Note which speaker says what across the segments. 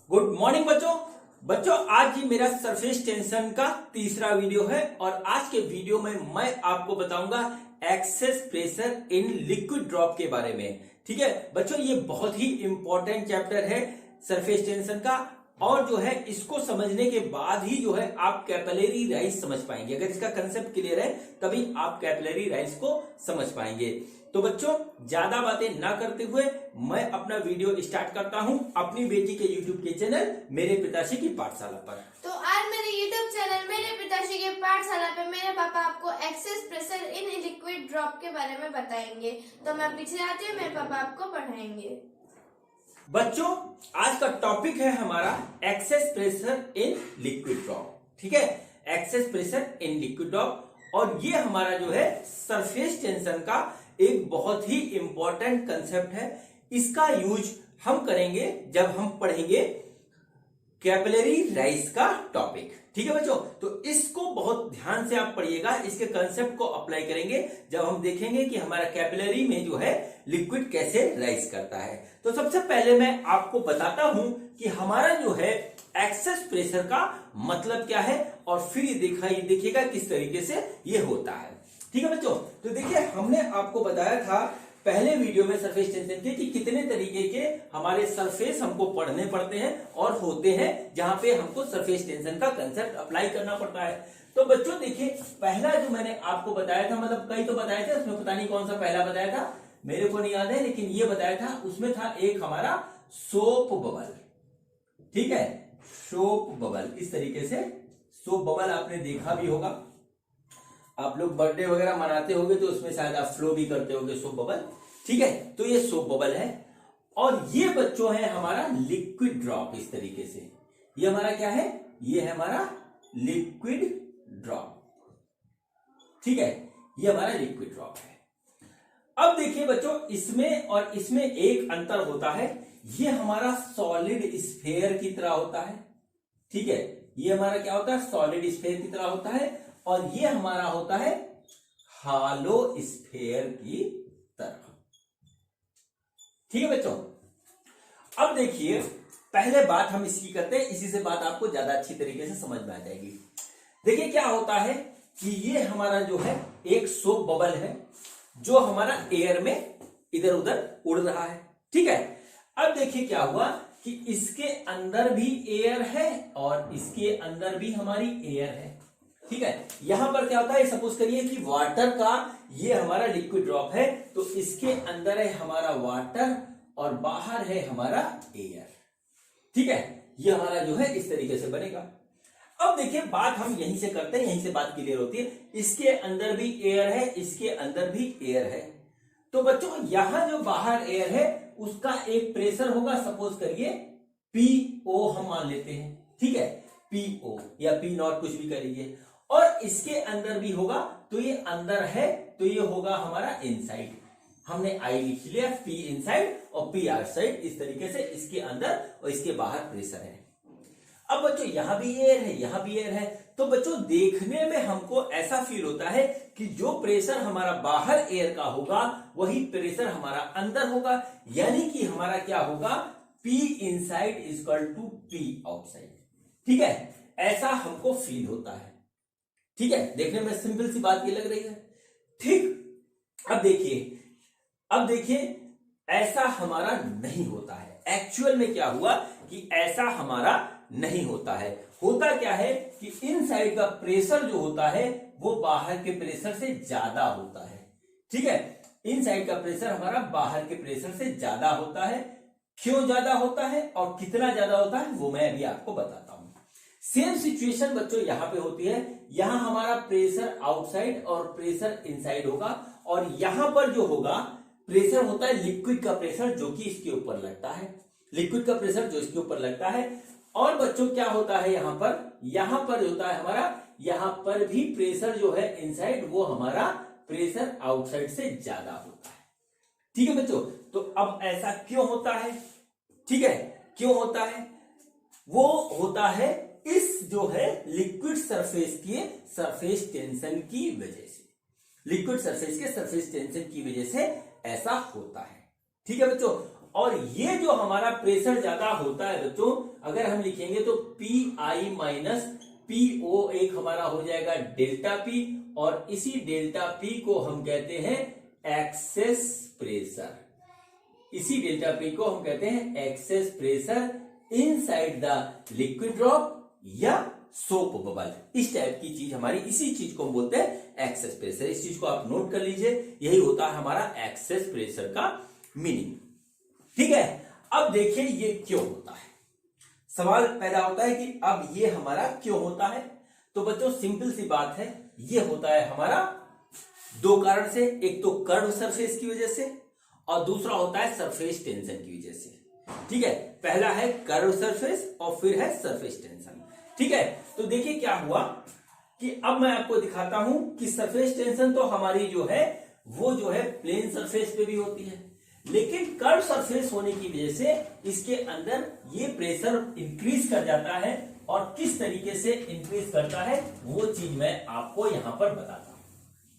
Speaker 1: Good morning बच्चों आज ये मेरा सरफेस टेंशन का तीसरा वीडियो है और आज के वीडियो में मैं आपको बताऊंगा excess pressure in liquid drop के बारे में। ठीक है बच्चों, ये बहुत ही इंपॉर्टेंट चैप्टर है सरफेस टेंशन का और जो है इसको समझने के बाद ही जो है आप कैपिलरी राइज समझ पाएंगे। अगर इसका कंसेप्ट क्लियर है तभी आप कैपिलरी राइज को समझ पाएंगे। तो बच्चों ज्यादा बातें ना करते हुए मैं अपना वीडियो स्टार्ट करता हूं अपनी बेटी के यूट्यूब के चैनल मेरे पिताश्री की पाठशाला पर।
Speaker 2: तो आज मेरे यूट्यूब चैनल मेरे पिताश्री के पाठशाला पे मेरे पापा आपको excess pressure in liquid drop के बारे में बताएंगे। तो मैं पीछे आती हूँ, मेरे पापा आपको पढ़ाएंगे।
Speaker 1: बच्चों आज का टॉपिक है हमारा excess pressure in liquid drop. ठीक है, excess pressure in liquid drop और ये हमारा जो है सरफेस टेंशन का एक बहुत ही इंपॉर्टेंट कंसेप्ट है। इसका यूज हम करेंगे जब हम पढ़ेंगे कैपिलरी राइज का टॉपिक। ठीक है बच्चों, तो इसको बहुत ध्यान से आप पढ़िएगा, इसके कंसेप्ट को अप्लाई करेंगे जब हम देखेंगे कि हमारा कैपिलरी में जो है लिक्विड कैसे राइज करता है। तो सबसे पहले मैं आपको बताता हूं कि हमारा जो है एक्सेस प्रेशर का मतलब क्या है और फिर ये देखिएगा किस तरीके से ये होता है। ठीक है बच्चों, तो देखिए हमने आपको बताया था पहले वीडियो में सरफेस टेंशन के कि कितने तरीके के हमारे सरफेस हमको पढ़ने पड़ते हैं और होते हैं जहां पे हमको सरफेस टेंशन का कंसेप्ट अप्लाई करना पड़ता है। तो बच्चों देखिए पहला जो मैंने आपको बताया था, मतलब कई तो बताए थे, उसमें पता नहीं कौन सा पहला बताया था, मेरे को नहीं याद है, लेकिन ये बताया था उसमें था एक हमारा सोप बबल। ठीक है, सोप बबल, इस तरीके से सोप बबल आपने देखा भी होगा, आप लोग बर्थडे वगैरह मनाते होंगे तो उसमें शायद आप फ्लो भी करते होंगे सोप बबल। ठीक है, तो ये सोप बबल है और ये बच्चों है हमारा लिक्विड ड्रॉप। इस तरीके से ये हमारा क्या है, ये है हमारा लिक्विड ड्रॉप। ठीक है, ये हमारा लिक्विड ड्रॉप है। अब देखिए बच्चों इसमें और इसमें एक अंतर होता है, ये हमारा सॉलिड स्फेयर की तरह होता है। ठीक है, ये हमारा क्या होता है, सॉलिड स्फेयर की तरह होता है और ये हमारा होता है हालो स्फेयर की तरह। ठीक है बच्चों, अब देखिए पहले बात हम इसकी करते हैं, इसी से बात आपको ज्यादा अच्छी तरीके से समझ में आ जाएगी। देखिए क्या होता है कि ये हमारा जो है एक सोप बबल है जो हमारा एयर में इधर उधर उड़ रहा है। ठीक है, अब देखिए क्या हुआ कि इसके अंदर भी एयर है और इसके अंदर भी हमारी एयर है। ठीक है, यहां पर क्या होता है, सपोज करिए कि वाटर का ये हमारा लिक्विड ड्रॉप है, तो इसके अंदर है हमारा वाटर और बाहर है हमारा एयर। ठीक है, ये हमारा जो है इस तरीके से बनेगा। अब देखिए बात हम यहीं से करते हैं, यहीं से बात क्लियर होती है। इसके अंदर भी एयर है, इसके अंदर भी एयर है, तो बच्चों यहां जो बाहर एयर है उसका एक प्रेशर होगा, सपोज करिए पीओ हम मान लेते हैं। ठीक है, पीओ या पी नॉट कुछ भी करिए, और इसके अंदर भी होगा, तो ये अंदर है तो ये होगा हमारा इनसाइड। हमने आई लिख लिया, पी इनसाइड और पी आउटसाइड, इस तरीके से इसके अंदर और इसके बाहर प्रेशर है। अब बच्चों यहां भी एयर है, यहां भी एयर है, तो बच्चों देखने में हमको ऐसा फील होता है कि जो प्रेशर हमारा बाहर एयर का होगा वही प्रेशर हमारा अंदर होगा, यानी कि हमारा क्या होगा, P inside is equal to P outside. ठीक है, ऐसा हमको फील होता है। ठीक है, देखने में सिंपल सी बात ये लग रही है। ठीक, अब देखिए ऐसा हमारा नहीं होता है। एक्चुअल में क्या हुआ कि ऐसा हमारा नहीं होता है। होता क्या है कि इनसाइड का प्रेशर जो होता है वो बाहर के प्रेशर से ज्यादा होता है। ठीक है, इनसाइड का प्रेशर हमारा बाहर के प्रेशर से ज्यादा होता है। क्यों ज्यादा होता है और कितना ज्यादा होता है वो मैं अभी आपको बताता हूं। सेम सिचुएशन बच्चों यहां पे होती है, यहां हमारा प्रेशर आउटसाइड और प्रेशर इनसाइड होगा और यहां पर जो होगा प्रेशर होता है लिक्विड का प्रेशर जो कि इसके ऊपर लगता है, लिक्विड का प्रेशर जो इसके ऊपर लगता है। और बच्चों क्या होता है यहां पर होता है हमारा, यहां पर भी प्रेशर जो है इनसाइड वो हमारा प्रेशर आउटसाइड से ज्यादा होता है। ठीक है बच्चों, तो अब ऐसा क्यों होता है, ठीक है, क्यों होता है, वो होता है इस जो है लिक्विड सरफेस के सरफेस टेंशन की वजह से, लिक्विड सरफेस के सरफेस टेंशन की वजह से ऐसा होता है। ठीक है बच्चों, और ये जो हमारा प्रेशर ज्यादा होता है बच्चों, अगर हम लिखेंगे तो PI माइनस PO एक हमारा हो जाएगा डेल्टा P, और इसी डेल्टा P को हम कहते हैं एक्सेस प्रेशर। इसी डेल्टा P को हम कहते हैं access pressure inside the liquid drop या सोप बबल। इस टाइप की चीज हमारी, इसी चीज को हम बोलते हैं एक्सेस प्रेशर। इस चीज को आप नोट कर लीजिए, यही होता है हमारा एक्सेस प्रेशर का मीनिंग। ठीक है, अब देखिए ये क्यों होता है। सवाल पैदा होता है कि अब ये हमारा क्यों होता है। तो बच्चों सिंपल सी बात है, ये होता है हमारा दो कारण से। एक तो कर्व सरफेस की वजह से, और दूसरा होता है सरफेस टेंशन की वजह से। ठीक है, पहला है कर्व सरफेस और फिर है सरफेस टेंशन। ठीक है, तो देखिए क्या हुआ कि अब मैं आपको दिखाता हूं कि सरफेस टेंशन तो हमारी जो है वो जो है प्लेन सरफेस पे भी होती है, लेकिन कर्व सरफेस होने की वजह से इसके अंदर ये प्रेशर इंक्रीज कर जाता है। और किस तरीके से इंक्रीज करता है वो चीज मैं आपको यहां पर बताता हूं।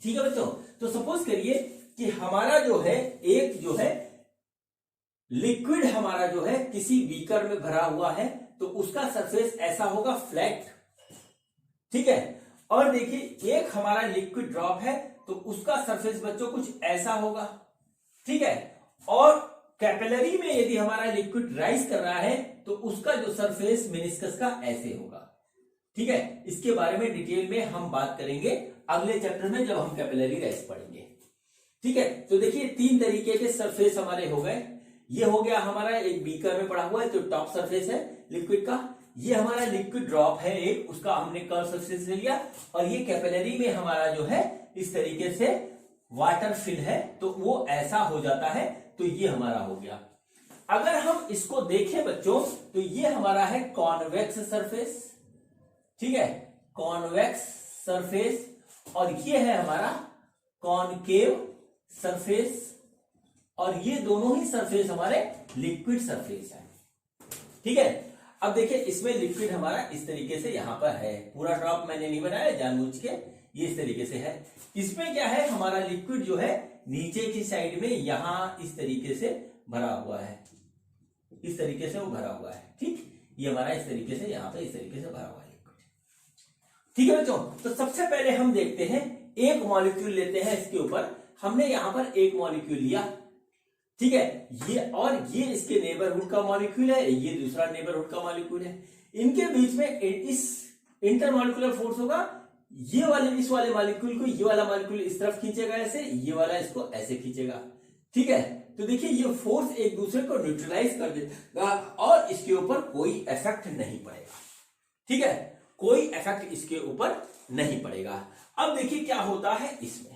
Speaker 1: ठीक है बच्चों, तो सपोज करिए कि हमारा जो है एक जो है लिक्विड हमारा जो है किसी बीकर में भरा हुआ है, तो उसका सरफेस ऐसा होगा फ्लैट। ठीक है, और देखिए एक हमारा लिक्विड ड्रॉप है, तो उसका सरफेस बच्चों कुछ ऐसा होगा। ठीक है, और कैपिलरी में यदि हमारा लिक्विड राइज कर रहा है, तो उसका जो सरफेस मेनिस्कस का ऐसे होगा। ठीक है, इसके बारे में डिटेल में हम बात करेंगे अगले चैप्टर में जब हम कैपिलरी राइज पढ़ेंगे। ठीक है, तो देखिए तीन तरीके के सरफेस हमारे हो गए। ये हो गया हमारा एक बीकर में पड़ा हुआ है, जो टॉप सरफेस है लिक्विड का। ये हमारा लिक्विड ड्रॉप है एक, उसका हमने कर्व सरफेस ले लिया। और ये कैपिलरी में हमारा जो है इस तरीके से वाटर फिल है, तो वो ऐसा हो जाता है। तो ये हमारा हो गया। अगर हम इसको देखें बच्चों, तो ये हमारा है कॉन्वेक्स सरफेस। ठीक है, कॉन्वेक्स सरफेस, और ये है हमारा कॉनकेव सरफेस, और ये दोनों ही सरफेस हमारे लिक्विड सरफेस है। ठीक है, अब देखिए इसमें लिक्विड हमारा इस तरीके से यहां पर है। पूरा ड्रॉप मैंने नहीं बनाया जानबूझ के, ये इस तरीके से है। इसमें क्या है, हमारा लिक्विड जो है नीचे की साइड में यहां इस तरीके से भरा हुआ है। इस तरीके से वो भरा हुआ है। ठीक, ये हमारा इस तरीके से यहां पे इस तरीके से भरा हुआ है लिक्विड। ठीक है बच्चों, तो सबसे पहले हम देखते हैं, एक मॉलिक्यूल लेते हैं इसके ऊपर। हमने यहां पर एक मॉलिक्यूल लिया। ठीक है, ये और ये इसके नेबरहुड का मॉलिक्यूल है, ये दूसरा नेबरहुड का मॉलिक्यूल है। इनके बीच में इस इंटरमॉलिक्यूलर फोर्स होगा। ये वाले इस वाले मॉलिक्यूल को ये वाला मॉलिक्यूल इस तरफ खींचेगा ऐसे, ये वाला इसको ऐसे खींचेगा। ठीक है, तो देखिए ये फोर्स एक दूसरे को न्यूट्रलाइज कर देगा और इसके ऊपर कोई इफेक्ट नहीं पड़ेगा। ठीक है, कोई इफेक्ट इसके ऊपर नहीं पड़ेगा। अब देखिए क्या होता है इसमें।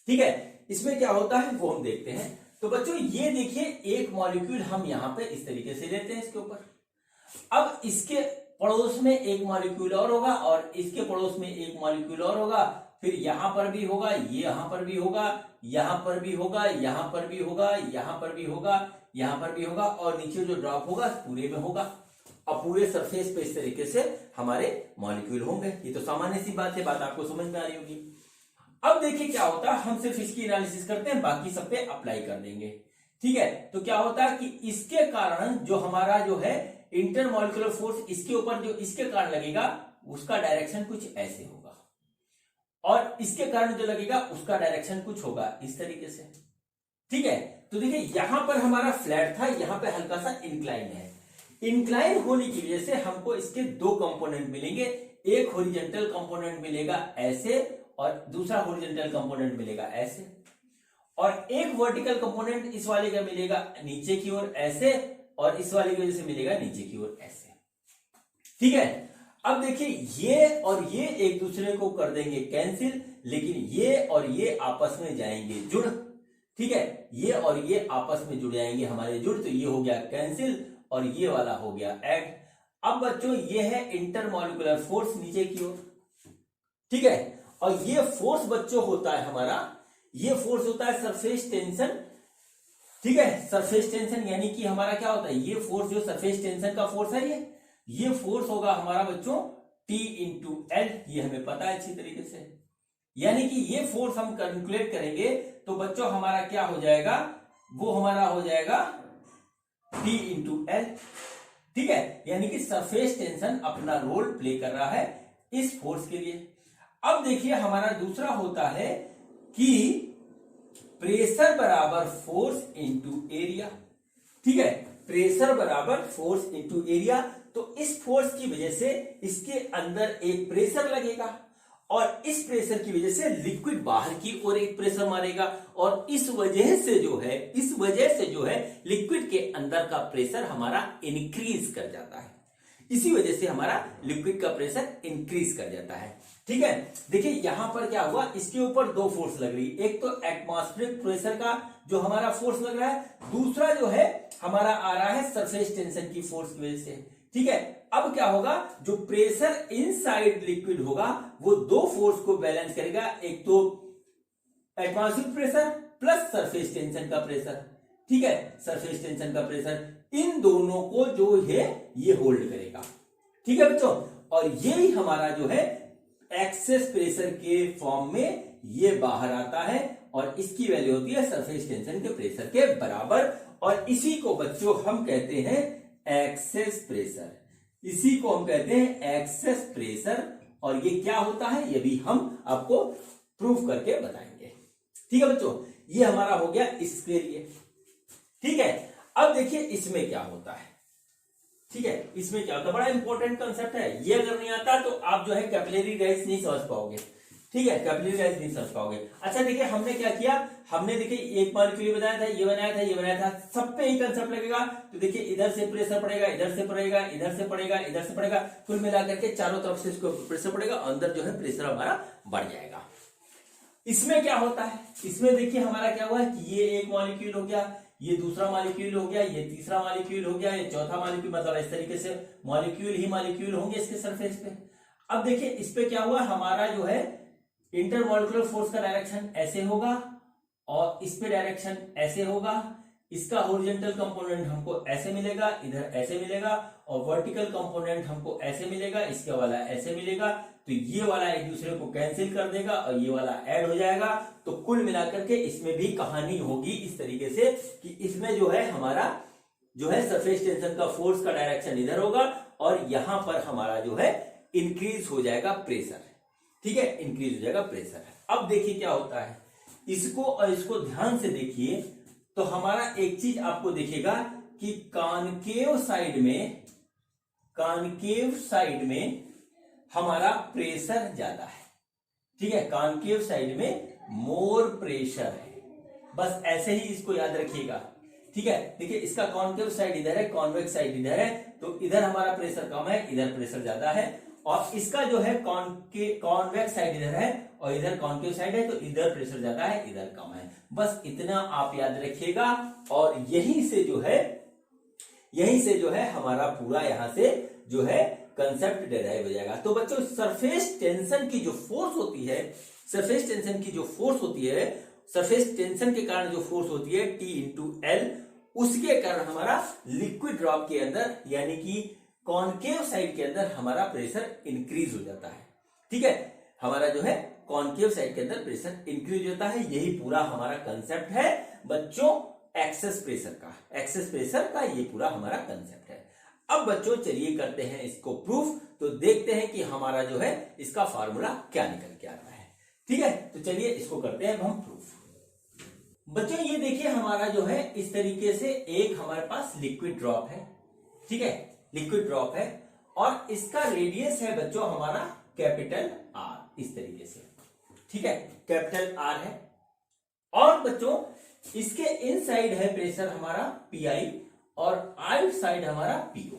Speaker 1: ठीक है, इसमें क्या होता है वो हम देखते हैं। तो बच्चों ये देखिए एक मॉलिक्यूल हम यहां पे इस तरीके से लेते हैं इसके ऊपर। अब इसके पड़ोस में एक मॉलिक्यूल और होगा, और इसके पड़ोस में एक मॉलिक्यूल और होगा, फिर यहां पर भी होगा, ये यहां पर भी होगा, यहां पर भी होगा, यहां पर भी होगा, यहां पर भी होगा, यहां पर भी होगा, और नीचे जो ड्रॉप होगा पूरे में होगा। अब पूरे सरफेस पे इस तरीके से हमारे मॉलिक्यूल होंगे। ये तो सामान्य सी बात है, बात आपको समझ में आ रही होगी। अब देखिए क्या होता है, हम सिर्फ इसकी एनालिसिस करते हैं, बाकी सब पे अप्लाई कर देंगे। ठीक है, तो क्या होता है कि इसके कारण जो हमारा जो है इंटरमॉलिक्यूलर फोर्स इसके ऊपर जो इसके कारण लगेगा, उसका डायरेक्शन कुछ ऐसे होगा, और इसके कारण जो लगेगा उसका डायरेक्शन कुछ होगा इस तरीके से। ठीक है, तो देखिए यहां पर हमारा फ्लैट था, यहां पे हल्का सा इंक्लाइन है। इंक्लाइन होने की वजह से हमको इसके दो कंपोनेंट मिलेंगे। एक हॉरिजॉन्टल कंपोनेंट मिलेगा ऐसे, और दूसरा हॉरिजॉन्टल कंपोनेंट मिलेगा ऐसे, और एक वर्टिकल कंपोनेंट इस वाले का मिलेगा नीचे की ओर ऐसे, और इस वाले की वजह से मिलेगा नीचे की ओर ऐसे। ठीक है, अब देखिए ये और ये एक दूसरे को कर देंगे कैंसिल, लेकिन ये और ये आपस में जाएंगे जुड़। ठीक है, ये और ये आपस में जुड़ जाएंगे हमारे जुड़, तो ये हो गया कैंसिल और ये वाला हो गया ऐड। अब बच्चों ये है इंटरमॉलिक्यूलर फोर्स नीचे की ओर। ठीक है, और ये फोर्स बच्चों होता है हमारा, ये फोर्स होता है सरफेस टेंशन। ठीक है, सरफेस टेंशन यानी कि हमारा क्या होता है, ये फोर्स जो सरफेस टेंशन का फोर्स है, ये फोर्स होगा हमारा बच्चों T इंटू एल। ये हमें पता है अच्छी तरीके से। यानी कि ये फोर्स हम कैलकुलेट करेंगे तो बच्चों हमारा क्या हो जाएगा, वो हमारा हो जाएगा T इंटू एल। ठीक है, यानी कि सरफेस टेंशन अपना रोल प्ले कर रहा है इस फोर्स के लिए। अब देखिए हमारा दूसरा होता है कि प्रेशर बराबर फोर्स इंटू एरिया। ठीक है, प्रेशर बराबर फोर्स इंटू एरिया। तो इस फोर्स की वजह से इसके अंदर एक प्रेशर लगेगा और इस प्रेशर की वजह से लिक्विड बाहर की ओर एक प्रेशर मारेगा और इस वजह से जो है लिक्विड के अंदर का प्रेशर हमारा इंक्रीज कर जाता है। इसी वजह से हमारा लिक्विड का प्रेशर इंक्रीज कर जाता है। ठीक है, देखिए यहां पर क्या हुआ, इसके ऊपर दो फोर्स लग रही, एक तो एटमॉस्फेरिक प्रेशर का जो हमारा फोर्स लग रहा है, दूसरा जो है हमारा आ रहा है सरफेस टेंशन की फोर्स की वजह से। ठीक है, अब क्या होगा, जो प्रेशर इनसाइड लिक्विड होगा वो दो फोर्स को बैलेंस करेगा, एक तो atmospheric pressure plus surface tension का प्रेशर। ठीक है, सरफेस टेंशन का प्रेशर इन दोनों को जो है ये होल्ड करेगा। ठीक है बच्चों, और यही हमारा जो है एक्सेस प्रेशर के फॉर्म में ये बाहर आता है और इसकी वैल्यू होती है सरफेस टेंशन के प्रेशर के बराबर। और इसी को बच्चों हम कहते हैं एक्सेस प्रेशर, इसी को हम कहते हैं एक्सेस प्रेशर। और ये क्या होता है ये भी हम आपको प्रूफ करके बताएंगे। ठीक है बच्चों, ये हमारा हो गया इसके लिए। ठीक है, अब देखिए इसमें क्या होता है। ठीक है, इसमें क्या होता है, बड़ा इंपॉर्टेंट कंसेप्ट है ये। अगर नहीं आता तो आप जो है कैपिलरी राइज नहीं समझ पाओगे। ठीक है, कैपिलरी राइज नहीं समझ पाओगे। अच्छा देखिए हमने क्या किया, हमने देखिए एक मॉलिक्यूल बनाया था, ये बनाया था, ये बनाया था, सब पे ही कंसेप्ट लगेगा। तो देखिए इधर से प्रेशर पड़ेगा, इधर से पड़ेगा, इधर से पड़ेगा, इधर से पड़ेगा, कुल मिलाकर के चारों तरफ से इसको प्रेशर पड़ेगा, अंदर जो है प्रेशर हमारा बढ़ जाएगा। इसमें क्या होता है, इसमें देखिए हमारा क्या हुआ है कि ये एक मॉलिक्यूल हो गया, ये दूसरा मॉलिक्यूल हो गया, ये तीसरा मॉलिक्यूल हो गया, ये चौथा मॉलिक्यूल, मतलब इस तरीके से मॉलिक्यूल ही मॉलिक्यूल होंगे इसके सरफेस पे। अब देखिए इस पे क्या हुआ, हमारा जो है इंटरमॉलिक्यूलर फोर्स का डायरेक्शन ऐसे होगा और इस पे डायरेक्शन ऐसे होगा। इसका हॉरिजॉन्टल कंपोनेंट हमको ऐसे मिलेगा, इधर ऐसे मिलेगा, और वर्टिकल कंपोनेंट हमको ऐसे मिलेगा, इसके वाला ऐसे मिलेगा। तो ये वाला एक दूसरे को कैंसिल कर देगा और ये वाला ऐड हो जाएगा। तो कुल मिलाकर के इसमें भी कहानी होगी इस तरीके से कि इसमें जो है हमारा जो है सरफेस टेंशन का फोर्स का डायरेक्शन इधर होगा और यहां पर हमारा जो है इंक्रीज हो जाएगा प्रेशर। ठीक है, इंक्रीज हो जाएगा प्रेशर। अब देखिए क्या होता है, इसको और इसको ध्यान से देखिए तो हमारा एक चीज आपको दिखेगा कि कॉनकेव साइड में हमारा प्रेशर ज्यादा है। ठीक है, कॉनकेव साइड में मोर प्रेशर है, बस ऐसे ही इसको याद रखिएगा। ठीक है, देखिए इसका कॉनकेव साइड इधर है, कॉन्वेक्स साइड इधर है, तो इधर हमारा प्रेशर कम है, इधर प्रेशर ज्यादा है। और इसका जो है कॉन्वेक्स साइड इधर है और इधर कॉनकेव साइड है, तो इधर प्रेशर ज्यादा है, इधर कम है। बस इतना आप याद रखिएगा और यहीं से जो है हमारा पूरा यहां से जो है कंसेप्ट डिराइव हो जाएगा। तो बच्चों सरफेस टेंशन की जो फोर्स होती है, सरफेस टेंशन के कारण जो फोर्स होती है T इंटू एल, उसके कारण हमारा लिक्विड ड्रॉप के अंदर यानी कि कॉनकेव साइड के अंदर हमारा प्रेशर इंक्रीज हो जाता है। ठीक है, हमारा जो है कॉनकेव साइड के अंदर प्रेशर इंक्रीज होता है। यही पूरा हमारा कंसेप्ट है बच्चों एक्सेस प्रेशर का ये पूरा हमारा कंसेप्ट है। अब बच्चों चलिए करते हैं इसको प्रूफ, तो देखते हैं कि हमारा जो है इसका फार्मूला क्या निकल के आता है। ठीक है, तो चलिए इसको करते हैं हम प्रूफ। बच्चों ये देखिए हमारा जो है इस तरीके से एक हमारे पास लिक्विड ड्रॉप है। ठीक है, लिक्विड ड्रॉप है और इसका रेडियस है बच्चों हमारा कैपिटल आर, इस तरीके से। ठीक है, कैपिटल आर है और बच्चों इसके इनसाइड है प्रेशर हमारा पीआई और आउट साइड हमारा पीओ।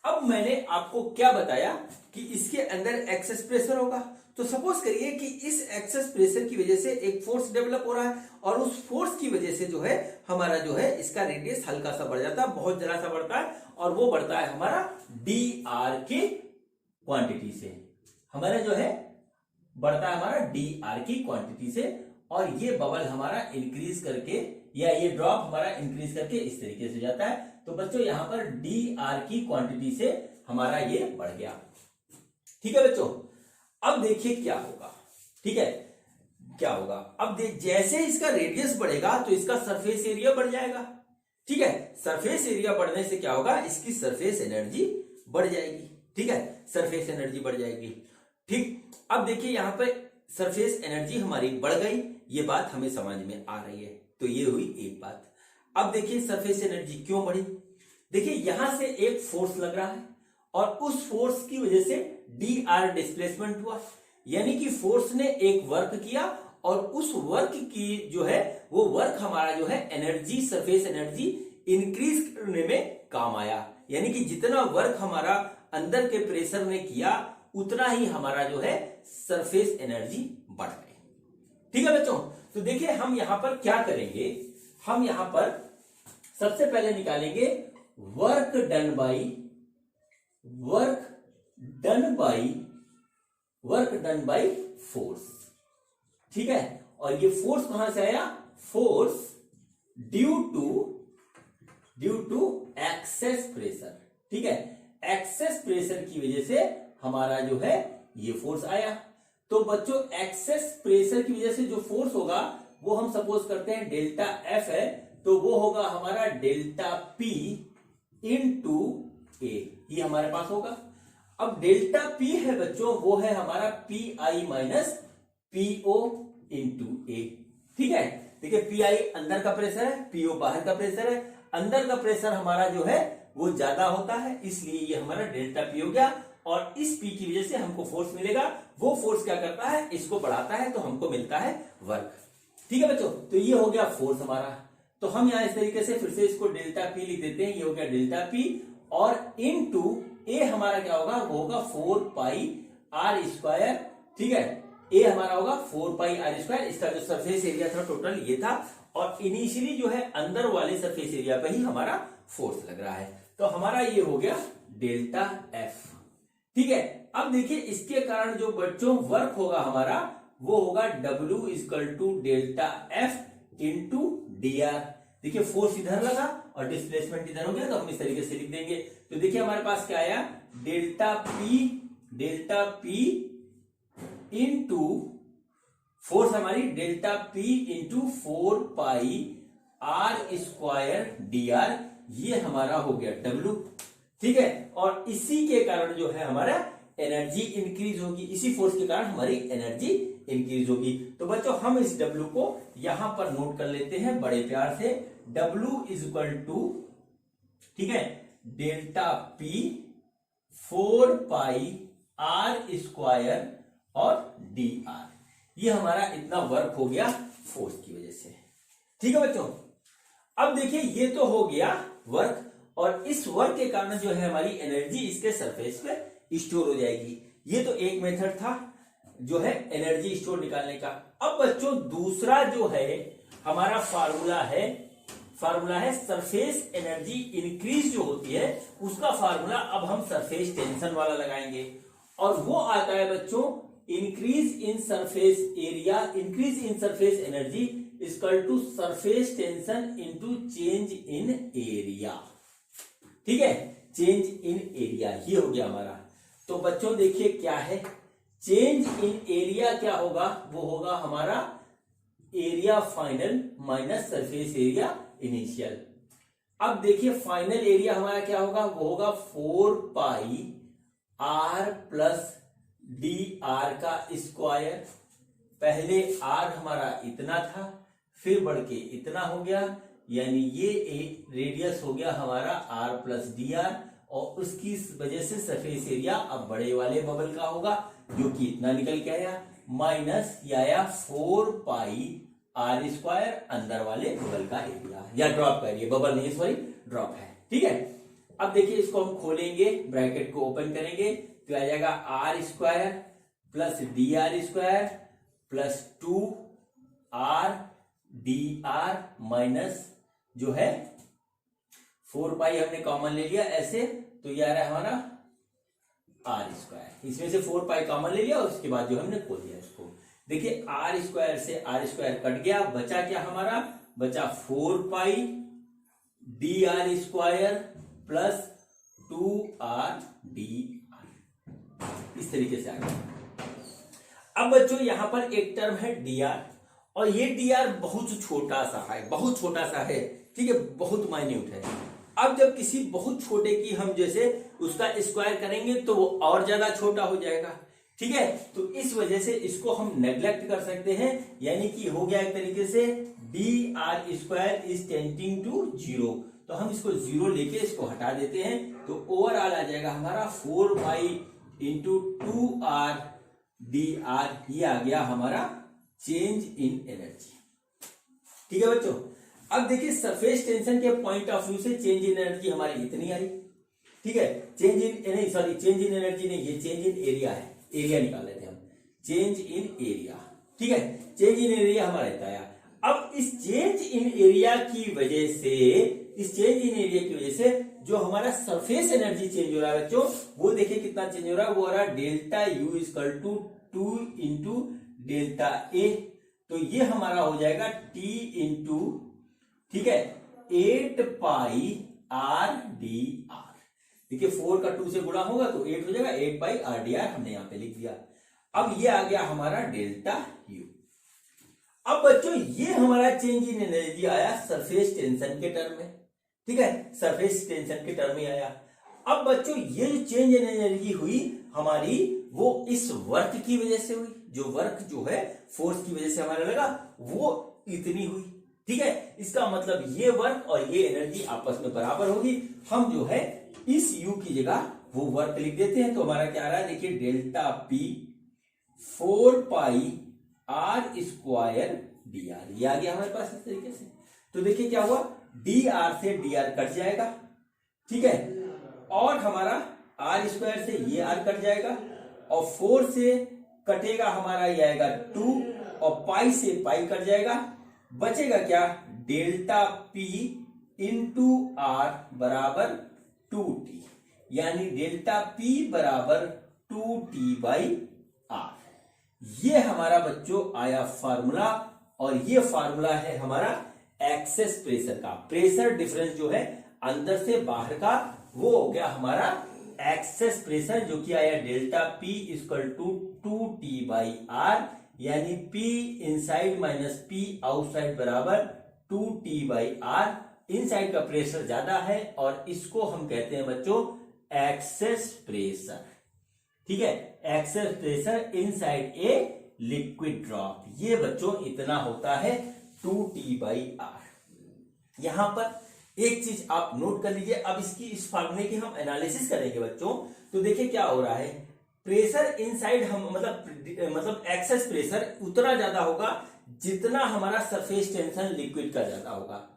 Speaker 1: अब मैंने आपको क्या बताया कि इसके अंदर एक्सेस प्रेशर होगा, तो सपोज करिए कि इस एक्सेस प्रेशर की वजह से एक फोर्स डेवलप हो रहा है और उस फोर्स की वजह से जो है हमारा जो है इसका रेडियस हल्का सा बढ़ जाता है, बहुत जरा सा बढ़ता है, और वो बढ़ता है हमारा डी आर की क्वांटिटी से। हमारा जो है बढ़ता है हमारा डी आर की क्वांटिटी से, और ये बबल हमारा इंक्रीज करके या ये ड्रॉप हमारा इंक्रीज करके इस तरीके से जाता है। तो बच्चों यहां पर डी आर की क्वांटिटी से हमारा ये बढ़ गया। ठीक है बच्चों, अब देखिए क्या होगा। ठीक है, क्या होगा, अब जैसे इसका रेडियस बढ़ेगा तो इसका सरफेस एरिया बढ़ जाएगा। ठीक है। सरफेस एरिया बढ़ने से क्या होगा, इसकी सरफेस एनर्जी बढ़ जाएगी। ठीक है, सरफेस एनर्जी बढ़ जाएगी। ठीक, अब देखिए यहाँ पे सरफेस एनर्जी हमारी बढ़ गई, ये बात हमें समझ में आ रही है। तो ये हुई एक बात। अब देखिए सरफेस एनर्जी क्यों बढ़ी। देखिए यहां से एक फोर्स लग रहा है और उस फोर्स की वजह से डी आर डिस्प्लेसमेंट हुआ, यानी कि फोर्स ने एक वर्क किया और उस वर्क की जो है वो वर्क हमारा जो है एनर्जी, सरफेस एनर्जी इंक्रीज करने में काम आया। यानी कि जितना वर्क हमारा अंदर के प्रेशर ने किया उतना ही हमारा जो है सरफेस एनर्जी बढ़ गई। ठीक है बच्चों, तो देखिए हम यहां पर क्या करेंगे, हम यहां पर सबसे पहले निकालेंगे वर्क डन बाई फोर्स। ठीक है, और ये फोर्स कहां से आया, force due to excess pressure. ठीक है, एक्सेस प्रेशर की वजह से हमारा जो है ये फोर्स आया। तो बच्चों एक्सेस प्रेशर की वजह से जो फोर्स होगा वो हम सपोज करते हैं डेल्टा एफ है, तो वो होगा हमारा डेल्टा पी इंटू ए, ये हमारे पास होगा। अब डेल्टा पी है बच्चों, वो है हमारा P I minus P O into A. ठीक है, देखिए पी आई अंदर का प्रेशर है, पीओ बाहर का प्रेशर है। अंदर का प्रेशर हमारा जो है वो ज्यादा होता है, इसलिए ये हमारा डेल्टा पी हो गया और इस पी की वजह से हमको फोर्स मिलेगा। वो फोर्स क्या करता है, इसको बढ़ाता है, तो हमको मिलता है वर्क। ठीक है बच्चों, तो ये हो गया फोर्स हमारा। तो हम यहां इस तरीके से फिर से इसको डेल्टा पी लिख देते हैं, ये हो गया डेल्टा पी और इनटू ए हमारा क्या होगा, वो होगा 4 पाई आर स्क्वायर। ठीक है, ए हमारा होगा 4 पाई आर स्क्वायर। इसका जो सरफेस एरिया था टोटल ये था और इनिशियली जो है अंदर वाले सरफेस एरिया पे ही हमारा फोर्स लग रहा है, तो हमारा ये हो गया डेल्टा एफ। ठीक है, अब देखिए इसके कारण जो बच्चों वर्क होगा हमारा वो होगा W equal to delta F into D R. देखिए फोर्स इधर लगा और डिस्प्लेसमेंट इधर हो गया, तो हम इस तरीके से लिख देंगे। तो देखिए हमारे पास क्या आया, डेल्टा पी इंटू फोर्स हमारी delta P into 4 pi R square D R, ये हमारा हो गया W। ठीक है, और इसी के कारण जो है हमारा एनर्जी इंक्रीज होगी, इसी फोर्स के कारण हमारी एनर्जी इंक्रीज होगी। तो बच्चों हम इस W को यहां पर नोट कर लेते हैं बड़े प्यार से। W इज इक्वल टू, ठीक है, delta P 4 pi R square और डी आर, ये हमारा इतना वर्क हो गया फोर्स की वजह से। ठीक है बच्चों, अब देखिए ये तो हो गया वर्क और इस वर्क के कारण जो है हमारी एनर्जी इसके सरफेस पे स्टोर हो जाएगी। ये तो एक मेथड था जो है एनर्जी स्टोर निकालने का। अब बच्चों दूसरा जो है हमारा फार्मूला है सरफेस एनर्जी इंक्रीज जो होती है उसका फार्मूला अब हम सरफेस टेंशन वाला लगाएंगे और वो आता है बच्चों increase in surface energy equal to surface tension into change in area. ठीक है, चेंज इन एरिया ये हो गया हमारा। तो बच्चों देखिए क्या है, चेंज इन एरिया क्या होगा, वो होगा हमारा area final minus surface area initial. अब देखिए फाइनल एरिया हमारा क्या होगा, वो होगा 4 pi are plus D are का स्क्वायर। पहले आर हमारा इतना था, फिर बढ़ के इतना हो गया, यानी ये रेडियस हो गया हमारा आर प्लस डी आर और उसकी वजह से सरफेस एरिया अब बड़े वाले बबल का होगा जो कि इतना निकल के आया, माइनस ये आया 4 पाई आर स्क्वायर अंदर वाले बबल का एरिया या ड्रॉप का एरिया, बबल नहीं सॉरी ड्रॉप है। ठीक है, अब देखिए इसको हम खोलेंगे, ब्रैकेट को ओपन करेंगे तो आ जाएगा R square plus D R square plus 2 R D R minus जो है 4 पाई हमने कॉमन ले लिया ऐसे, तो ये आ रहा है हमारा आर स्क्वायर। इसमें से 4 पाई कॉमन ले लिया और उसके बाद जो हमने खोल दिया इसको। देखिए आर स्क्वायर से आर स्क्वायर कट गया, बचा क्या हमारा, बचा 4 pi D R square plus 2 R D R, इस तरीके से आ गया। अब बच्चों यहां पर एक टर्म है डी आर और ये डी आर बहुत छोटा सा है, ठीक है, बहुत माइन्यूट है। अब जब किसी बहुत छोटे की हम जैसे उसका स्क्वायर करेंगे तो वो और ज्यादा छोटा हो जाएगा, ठीक है। तो इस वजह से इसको हम नेग्लेक्ट कर सकते हैं, यानी कि हो गया एक तरीके से dr square is tending to 0। तो हम इसको 0 लेके इसको हटा देते हैं, तो ओवरऑल आ जाएगा हमारा 4 पाई इंटू 2r dr। ये आ गया हमारा चेंज इन एनर्जी, ठीक है बच्चों। अब देखिए सरफेस टेंशन के पॉइंट ऑफ व्यू से चेंज इन एनर्जी हमारी इतनी आई, ठीक है। चेंज इन एनर्जी नहीं, ये चेंज इन एरिया है, एरिया निकाल लेते हैं हम, चेंज इन एरिया, ठीक है। चेंज इन एरिया हमारा इतना आया। अब इस चेंज इन एरिया की वजह से जो हमारा सरफेस एनर्जी चेंज हो रहा है बच्चों, वो देखिए कितना चेंज हो रहा है, वो हो रहा है delta U equal to 2 into delta A. तो ये हमारा हो जाएगा टी इंटू, ठीक है, 8 पाई आर डी आर। देखिए 4 का 2 से गुणा होगा तो 8 हो जाएगा, 8 पाई आर डी आर हमने यहां पे लिख दिया। अब ये आ गया हमारा डेल्टा यू। अब बच्चों ये हमारा चेंज इन एनर्जी आया सरफेस टेंशन के टर्म में, ठीक है, सरफेस टेंशन के टर्म में आया। अब बच्चों ये जो चेंज इन एनर्जी हुई हमारी, वो इस वर्क की वजह से हुई, जो वर्क जो है फोर्स की वजह से हमारा लगा वो इतनी हुई, ठीक है। इसका मतलब ये वर्क और ये एनर्जी आपस में बराबर होगी। हम जो है इस u की जगह वो वर्क लिख देते हैं, तो हमारा क्या आ रहा है, देखिए डेल्टा p 4 पाई r स्क्वायर dr, ये आ गया हमारे पास इस तरीके से। तो देखिए क्या हुआ, dr से dr कट जाएगा, ठीक है, और हमारा r स्क्वायर से ये r कट जाएगा, और 4 से कटेगा हमारा ये आएगा 2, और पाई से पाई कट जाएगा, बचेगा क्या, डेल्टा p इंटू r बराबर 2t, यानी डेल्टा p बराबर 2t बाई r। ये हमारा बच्चों आया फार्मूला, और ये फार्मूला है हमारा एक्सेस प्रेशर का। प्रेशर डिफरेंस जो है अंदर से बाहर का, वो हो गया हमारा एक्सेस प्रेशर, जो कि आया delta p equal to 2t by r, यानी p inside minus p outside बराबर 2t बाई r। इनसाइड का प्रेशर ज्यादा है और इसको हम कहते हैं बच्चों एक्सेस प्रेशर, ठीक है, access pressure inside a liquid drop. ये बच्चों इतना होता है 2t बाई r। यहां पर एक चीज आप नोट कर लीजिए, अब इस फार्मूले की हम एनालिसिस करेंगे बच्चों, तो देखिए क्या हो रहा है, प्रेशर इनसाइड हम मतलब एक्सेस प्रेशर उतना ज्यादा होगा जितना हमारा सरफेस टेंशन लिक्विड का ज्यादा होगा।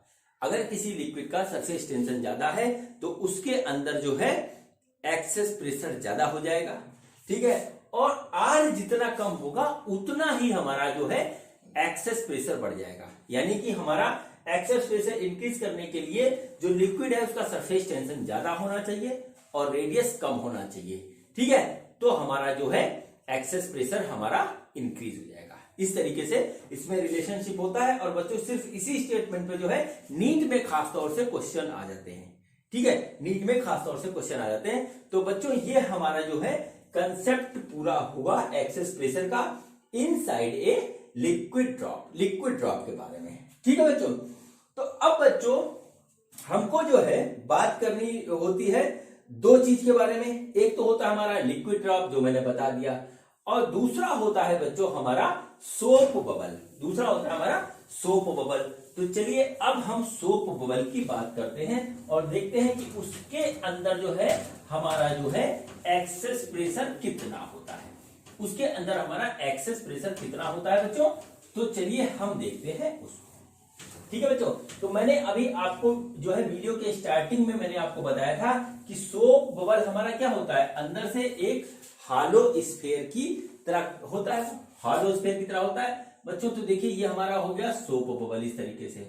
Speaker 1: अगर किसी लिक्विड का सरफेस टेंशन ज्यादा है तो उसके अंदर जो है एक्सेस प्रेशर ज्यादा हो जाएगा, ठीक है, और R जितना कम होगा उतना ही हमारा जो है एक्सेस प्रेशर बढ़ जाएगा। यानी कि हमारा एक्सेस प्रेशर इंक्रीज करने के लिए जो लिक्विड है उसका सरफेस टेंशन ज्यादा होना चाहिए और रेडियस कम होना चाहिए, ठीक है, तो हमारा जो है एक्सेस प्रेशर हमारा इंक्रीज हो जाएगा। इस तरीके से इसमें रिलेशनशिप होता है, और बच्चों सिर्फ इसी स्टेटमेंट पे जो है नीट में खास तौर से क्वेश्चन आ जाते हैं, ठीक है, नीट में खास तौर से क्वेश्चन आ जाते हैं। तो बच्चों ये हमारा जो है कंसेप्ट पूरा हुआ एक्सेस प्रेशर का इनसाइड ए लिक्विड ड्रॉप के बारे में, ठीक है बच्चों। तो अब बच्चों हमको जो है बात करनी होती है दो चीज के बारे में, एक तो होता है हमारा लिक्विड ड्रॉप जो मैंने बता दिया, और दूसरा होता है बच्चों हमारा सोप बबल, दूसरा होता है हमारा सोप बबल। तो चलिए अब हम सोप बबल की बात करते हैं और देखते हैं कि उसके अंदर जो है हमारा जो है एक्सेस प्रेशर कितना होता है, उसके अंदर हमारा एक्सेस प्रेशर कितना होता है बच्चों। तो चलिए हम देखते हैं उसको, ठीक है बच्चों। तो मैंने अभी आपको जो है वीडियो के स्टार्टिंग में मैंने आपको बताया था कि सोप बबल हमारा क्या होता है, अंदर से एक हालो स्फीयर की तरह होता है, हालो स्फीयर की तरह होता है बच्चों। तो देखिए ये हमारा हो गया सोप बबल इस तरीके से,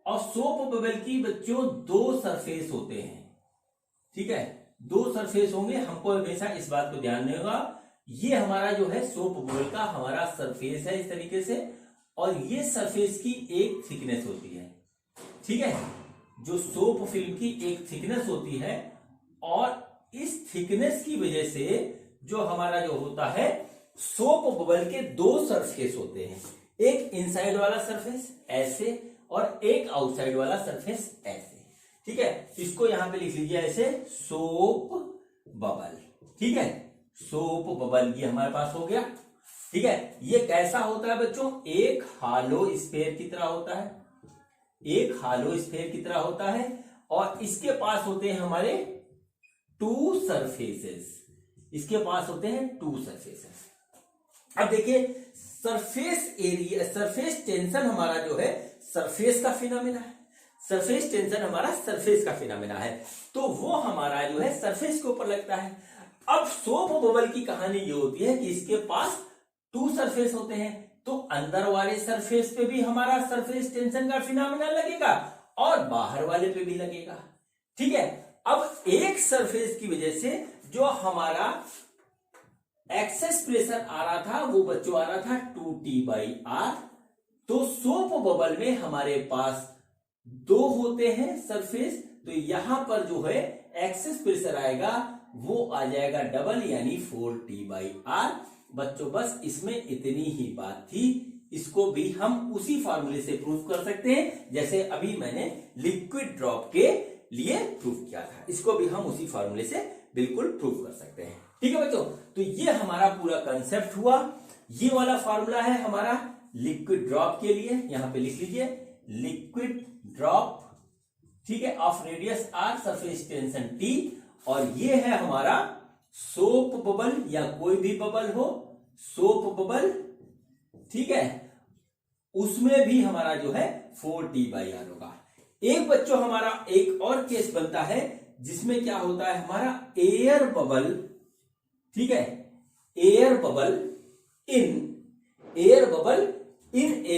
Speaker 1: और सोप बबल की बच्चों दो सरफेस होते हैं, ठीक है, दो सरफेस होंगे, हमको हमेशा इस बात को ध्यान देना होगा। ये हमारा जो है सोप बबल का हमारा सरफेस है इस तरीके से, और ये सरफेस की एक थिकनेस होती है, ठीक है, जो सोप फिल्म की एक थिकनेस होती है, और इस थिकनेस की वजह से जो हमारा जो होता है सोप बबल के दो सरफेस होते हैं, एक इनसाइड वाला सरफेस ऐसे और एक आउटसाइड वाला सरफेस ऐसे। ठीक है, इसको यहां पे लिख लीजिए ऐसे, सोप बबल। ठीक है, सोप बबल ये हमारे पास हो गया। ठीक है, ये कैसा होता है बच्चों, एक हालो स्फीयर की तरह होता है, एक हालो स्फीयर की तरह होता है, और इसके पास होते हैं हमारे टू सरफेसेस, इसके पास होते हैं टू सरफेसेस। अब देखिए सरफेस एरिया, सरफेस टेंशन हमारा जो है सरफेस का फिनोमेना है, सरफेस टेंशन हमारा सरफेस का फिनोमेना है, तो वो हमारा जो है सरफेस के ऊपर लगता है। अब सोप बबल की कहानी ये होती है कि इसके पास टू सरफेस होते हैं, तो अंदर वाले सरफेस पे भी हमारा सरफेस टेंशन का फिनोमेना लगेगा और बाहर वाले पे भी लगेगा। ठीक है, अब एक सरफेस की वजह से जो हमारा एक्सेस प्रेशर आ रहा था वो बच्चों आ रहा था 2T/R, तो सोप बबल में हमारे पास दो होते हैं सरफेस, तो यहां पर जो है एक्सेस प्रेशर आएगा वो आ जाएगा डबल, यानी 4T/R। बच्चों बस इसमें इतनी ही बात थी, इसको भी हम उसी फार्मूले से प्रूव कर सकते हैं जैसे अभी मैंने लिक्विड ड्रॉप के लिए प्रूव किया था, इसको भी हम उसी फार्मूले से बिल्कुल प्रूव कर सकते हैं। ठीक है बच्चों, तो ये हमारा पूरा कंसेप्ट हुआ। ये वाला फार्मूला है हमारा लिक्विड ड्रॉप के लिए, यहां पे लिख लीजिए लिक्विड ड्रॉप, ठीक है, of radius R, surface tension T, और ये है हमारा सोप बबल या कोई भी बबल हो, सोप बबल। ठीक है, उसमें भी हमारा जो है 4T/R होगा। एक बच्चों हमारा एक और केस बनता है जिसमें क्या होता है हमारा एयर बबल। ठीक है, air bubble in a